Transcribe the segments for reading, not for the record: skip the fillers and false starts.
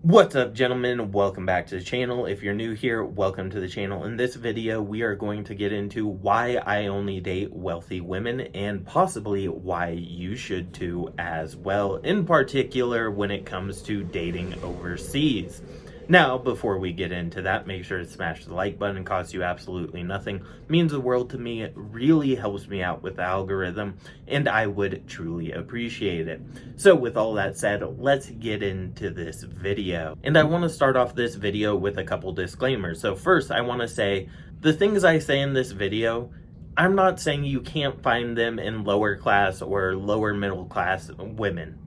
What's up, gentlemen? Welcome back to the channel. If you're new here, welcome to the channel. In this video, we are going to get into why I only date wealthy women and possibly why you should too as well, in particular when it comes to dating overseas. Now, before we get into that, make sure to smash the like button. It costs you absolutely nothing. It means the world to me. It really helps me out with the algorithm, and I would truly appreciate it. So with all that said, let's get into this video. And I want to start off this video with a couple disclaimers. So first, I want to say the things I say in this video, I'm not saying you can't find them in lower class or lower middle class women.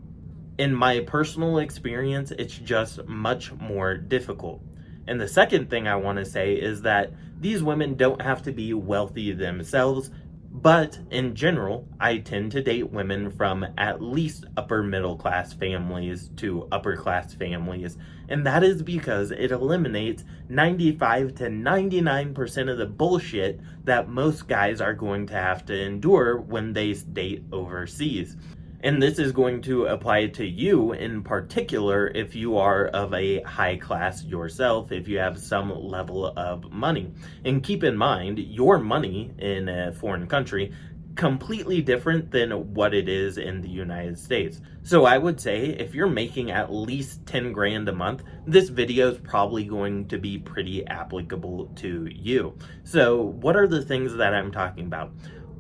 In my personal experience, it's just much more difficult. And the second thing I want to say is that these women don't have to be wealthy themselves, but in general, I tend to date women from at least upper middle class families to upper class families. And that is because it eliminates 95 to 99% of the bullshit that most guys are going to have to endure when they date overseas. And this is going to apply to you in particular if you are of a high class yourself, if you have some level of money. And keep in mind, your money in a foreign country completely different than what it is in the United States. So I would say if you're making at least 10 grand a month, this video is probably going to be pretty applicable to you. So what are the things that I'm talking about?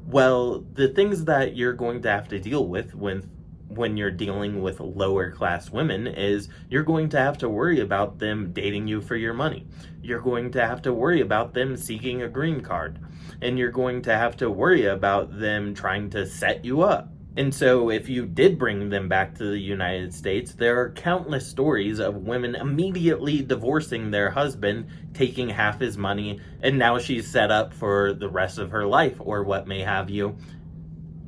Well, the things that you're going to have to deal with when you're dealing with lower class women is you're going to have to worry about them dating you for your money. You're going to have to worry about them seeking a green card. And you're going to have to worry about them trying to set you up. And so if you did bring them back to the United States, there are countless stories of women immediately divorcing their husband, taking half his money, and now she's set up for the rest of her life or what may have you.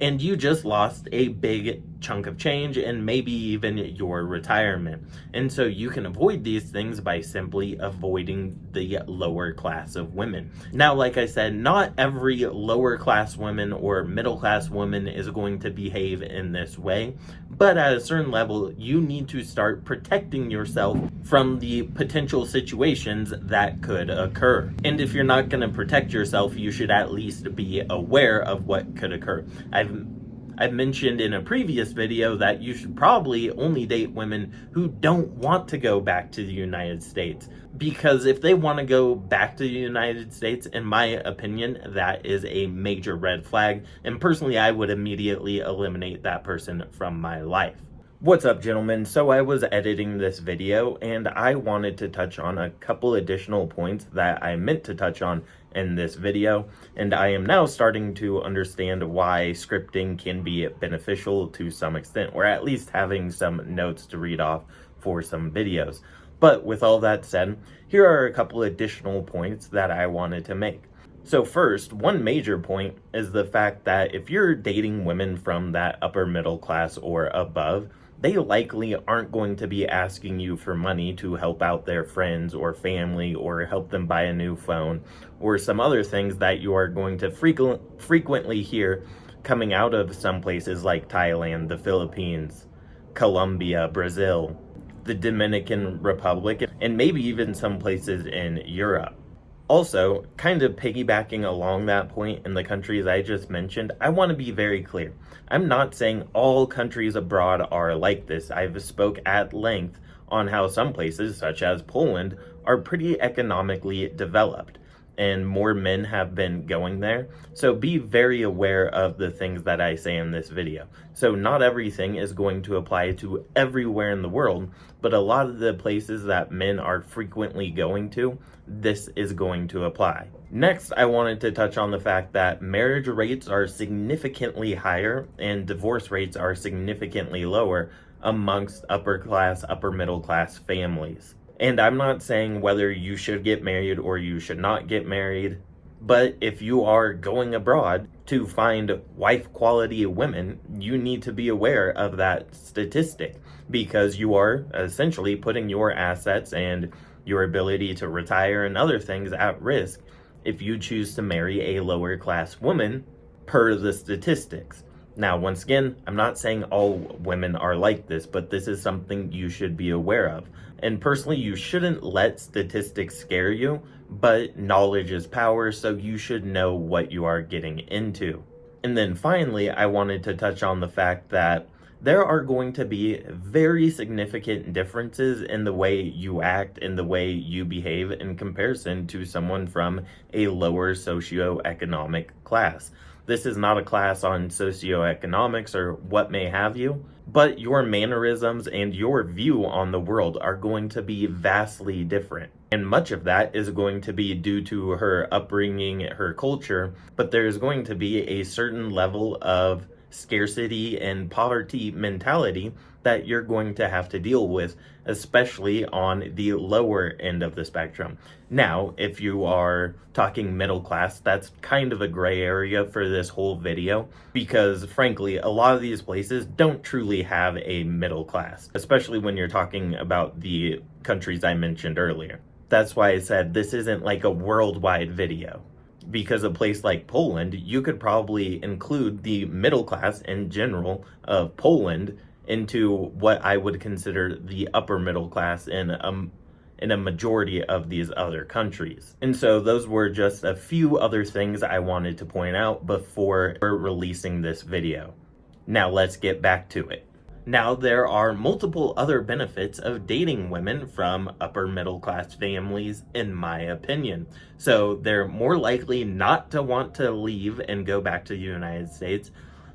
And you just lost a big chunk of change and maybe even your retirement. And so you can avoid these things by simply avoiding the lower class of women. Now, like I said, not every lower class woman or middle class woman is going to behave in this way, but at a certain level, you need to start protecting yourself from the potential situations that could occur. And if you're not going to protect yourself, you should at least be aware of what could occur. I've mentioned in a previous video that you should probably only date women who don't want to go back to the United States. Because if they want to go back to the United States, in my opinion, that is a major red flag. And personally, I would immediately eliminate that person from my life. What's up, gentlemen? So I was editing this video and I wanted to touch on a couple additional points that I meant to touch on in this video, and I am now starting to understand why scripting can be beneficial to some extent, or at least having some notes to read off for some videos. But with all that said, here are a couple additional points that I wanted to make. So first, one major point is the fact that if you're dating women from that upper middle class or above, they likely aren't going to be asking you for money to help out their friends or family or help them buy a new phone or some other things that you are going to frequently hear coming out of some places like Thailand, the Philippines, Colombia, Brazil, the Dominican Republic, and maybe even some places in Europe. Also, kind of piggybacking along that point in the countries I just mentioned, I want to be very clear. I'm not saying all countries abroad are like this. I've spoke at length on how some places, such as Poland, are pretty economically developed, and more men have been going there. So be very aware of the things that I say in this video. So not everything is going to apply to everywhere in the world, but a lot of the places that men are frequently going to, this is going to apply. Next, I wanted to touch on the fact that marriage rates are significantly higher and divorce rates are significantly lower amongst upper class, upper middle class families. And I'm not saying whether you should get married or you should not get married, but if you are going abroad to find wife quality women, you need to be aware of that statistic, because you are essentially putting your assets and your ability to retire and other things at risk if you choose to marry a lower class woman per the statistics. Now, once again, I'm not saying all women are like this, but this is something you should be aware of. And personally, you shouldn't let statistics scare you, but knowledge is power, so you should know what you are getting into. And then finally, I wanted to touch on the fact that there are going to be very significant differences in the way you act and the way you behave in comparison to someone from a lower socioeconomic class. This is not a class on socioeconomics or what may have you, but your mannerisms and your view on the world are going to be vastly different. And much of that is going to be due to her upbringing, her culture, but there's going to be a certain level of scarcity and poverty mentality that you're going to have to deal with, especially on the lower end of the spectrum. Now, if you are talking middle class, that's kind of a gray area for this whole video, because frankly, a lot of these places don't truly have a middle class, especially when you're talking about the countries I mentioned earlier. That's why I said this isn't like a worldwide video. Because a place like Poland, you could probably include the middle class in general of Poland into what I would consider the upper middle class in a majority of these other countries. And so those were just a few other things I wanted to point out before releasing this video. Now let's get back to it. Now, there are multiple other benefits of dating women from upper middle class families, in my opinion. So they're more likely not to want to leave and go back to the United States.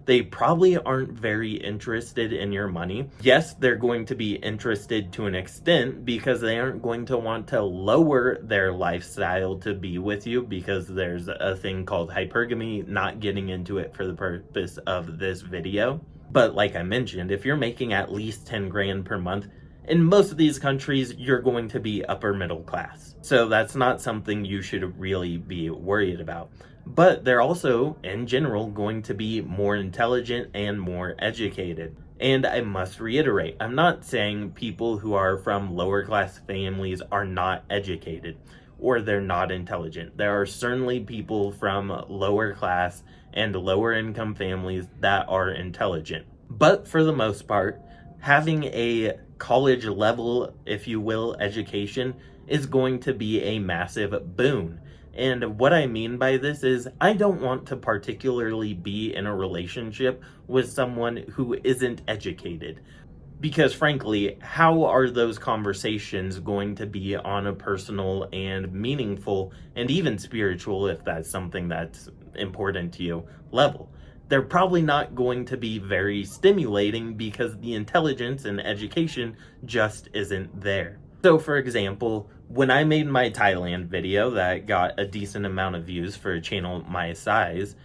They probably aren't very interested in your money. Yes, they're going to be interested to an extent because they aren't going to want to lower their lifestyle to be with you, because there's a thing called hypergamy, not getting into it for the purpose of this video. But like I mentioned, if you're making at least 10 grand per month, in most of these countries, you're going to be upper middle class. So that's not something you should really be worried about. But they're also, in general, going to be more intelligent and more educated. And I must reiterate, I'm not saying people who are from lower class families are not educated or they're not intelligent. There are certainly people from lower class and lower income families that are intelligent. But for the most part, having a college level, if you will, education is going to be a massive boon. And what I mean by this is I don't want to particularly be in a relationship with someone who isn't educated. Because frankly, how are those conversations going to be on a personal and meaningful and even spiritual, if that's something that's important to you, level? They're probably not going to be very stimulating because the intelligence and education just isn't there. So for example, when I made my Thailand video that got a decent amount of views for a channel my size,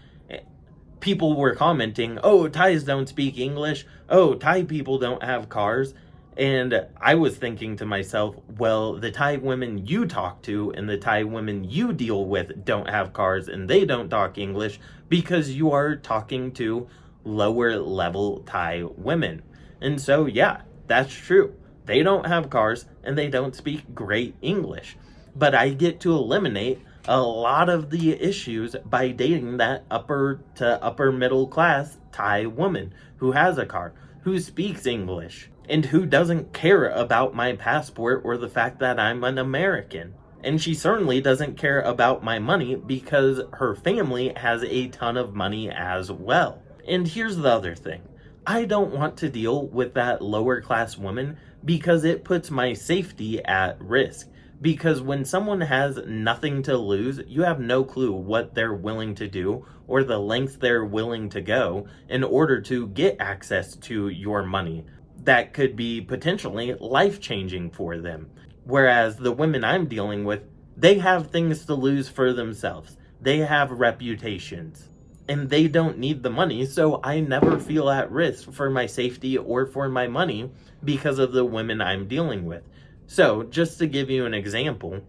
people were commenting, oh, Thais don't speak English. Oh, Thai people don't have cars. And I was thinking to myself, well, the Thai women you talk to and the Thai women you deal with don't have cars and they don't talk English because you are talking to lower level Thai women. And so, yeah, that's true. They don't have cars and they don't speak great English. But I get to eliminate a lot of the issues by dating that upper to upper middle class Thai woman who has a car, who speaks English, and who doesn't care about my passport or the fact that I'm an American. And she certainly doesn't care about my money because her family has a ton of money as well. And here's the other thing. I don't want to deal with that lower class woman because it puts my safety at risk. Because when someone has nothing to lose, you have no clue what they're willing to do or the lengths they're willing to go in order to get access to your money. That could be potentially life-changing for them. Whereas the women I'm dealing with, they have things to lose for themselves. They have reputations. And they don't need the money, so I never feel at risk for my safety or for my money because of the women I'm dealing with. So, just to give you an example,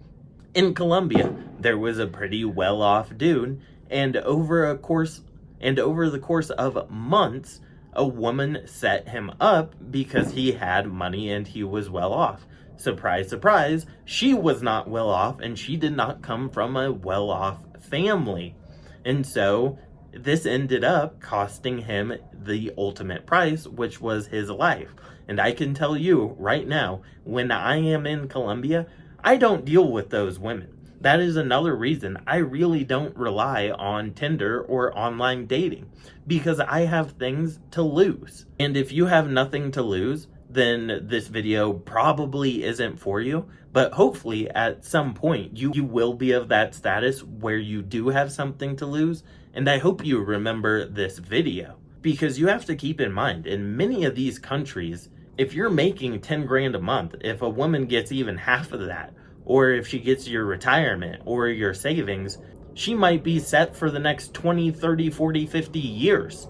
in Colombia, there was a pretty well-off dude, and over the course of months, a woman set him up because he had money and he was well off. Surprise, surprise, she was not well off and she did not come from a well-off family. And so this ended up costing him the ultimate price, which was his life. And I can tell you right now, when I am in Colombia, I don't deal with those women. That is another reason I really don't rely on Tinder or online dating, because I have things to lose. And if you have nothing to lose, then this video probably isn't for you. But hopefully at some point you will be of that status where you do have something to lose. And I hope you remember this video, because you have to keep in mind, in many of these countries, if you're making 10 grand a month, if a woman gets even half of that, or if she gets your retirement or your savings, she might be set for the next 20, 30, 40, 50 years.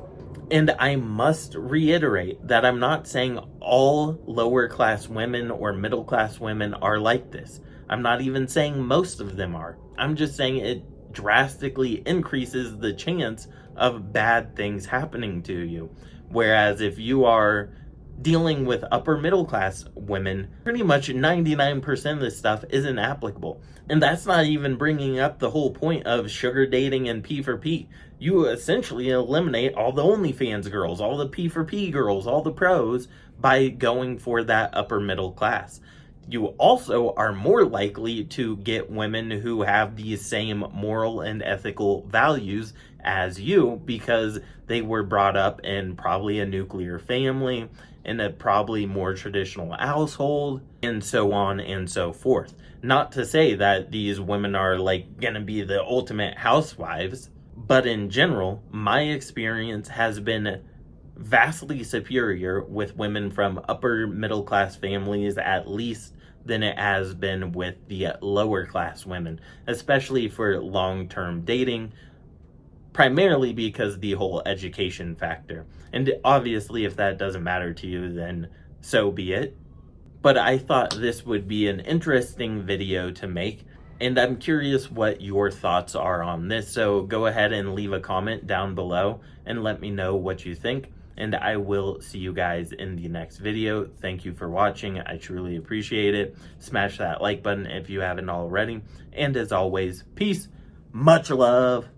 And I must reiterate that I'm not saying all lower class women or middle class women are like this. I'm not even saying most of them are. I'm just saying it drastically increases the chance of bad things happening to you. Whereas if you are dealing with upper middle class women, pretty much 99% of this stuff isn't applicable. And that's not even bringing up the whole point of sugar dating and P for P. You essentially eliminate all the OnlyFans girls, all the P for P girls, all the pros by going for that upper middle class. You also are more likely to get women who have these same moral and ethical values as you, because they were brought up in probably a nuclear family, in a probably more traditional household, and so on and so forth. Not to say that these women are like gonna be the ultimate housewives, but in general, my experience has been vastly superior with women from upper middle class families, at least, than it has been with the lower class women, especially for long-term dating, primarily because the whole education factor. And obviously, if that doesn't matter to you, then so be it. But I thought this would be an interesting video to make, and I'm curious what your thoughts are on this. So go ahead and leave a comment down below and let me know what you think. And I will see you guys in the next video. Thank you for watching. I truly appreciate it. Smash that like button if you haven't already. And as always, peace, much love.